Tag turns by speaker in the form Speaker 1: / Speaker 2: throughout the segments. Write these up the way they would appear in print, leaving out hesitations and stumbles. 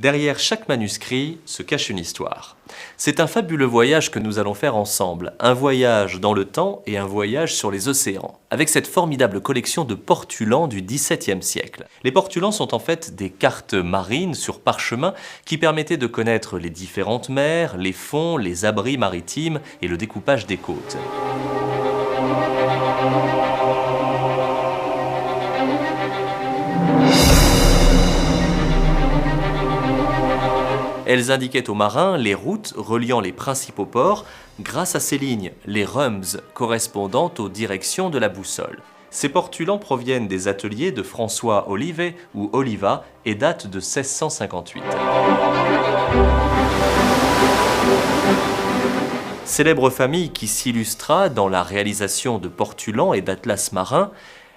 Speaker 1: Derrière chaque manuscrit se cache une histoire. C'est un fabuleux voyage que nous allons faire ensemble, un voyage dans le temps et un voyage sur les océans, avec cette formidable collection de portulans du XVIIe siècle. Les portulans sont en fait des cartes marines sur parchemin qui permettaient de connaître les différentes mers, les fonds, les abris maritimes et le découpage des côtes. Elles indiquaient aux marins les routes reliant les principaux ports grâce à ces lignes, les rhums, correspondant aux directions de la boussole. Ces portulans proviennent des ateliers de François Olivet ou Oliva et datent de 1658. Célèbre famille qui s'illustra dans la réalisation de portulans et d'atlas marins,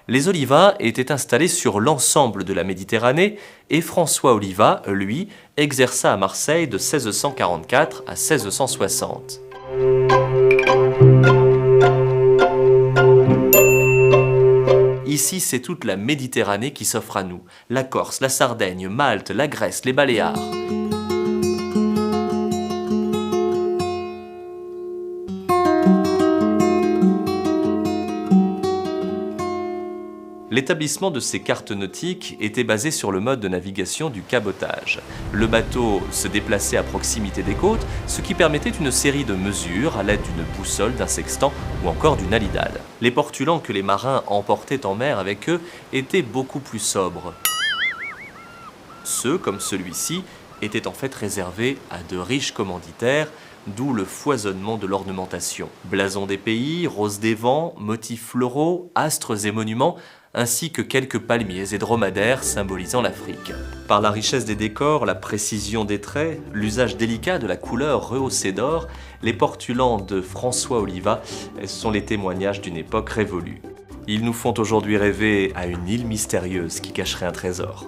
Speaker 1: les Oliva étaient installés sur l'ensemble de la Méditerranée et François Oliva, lui, exerça à Marseille de 1644 à 1660. Ici, c'est toute la Méditerranée qui s'offre à nous. La Corse, la Sardaigne, Malte, la Grèce, les Baléares. L'établissement de ces cartes nautiques était basé sur le mode de navigation du cabotage. Le bateau se déplaçait à proximité des côtes, ce qui permettait une série de mesures à l'aide d'une boussole, d'un sextant ou encore d'une alidade. Les portulans que les marins emportaient en mer avec eux étaient beaucoup plus sobres. Ceux, comme celui-ci, étaient en fait réservés à de riches commanditaires, d'où le foisonnement de l'ornementation. Blasons des pays, roses des vents, motifs floraux, astres et monuments, ainsi que quelques palmiers et dromadaires symbolisant l'Afrique. Par la richesse des décors, la précision des traits, l'usage délicat de la couleur rehaussée d'or, les portulans de François Oliva sont les témoignages d'une époque révolue. Ils nous font aujourd'hui rêver à une île mystérieuse qui cacherait un trésor.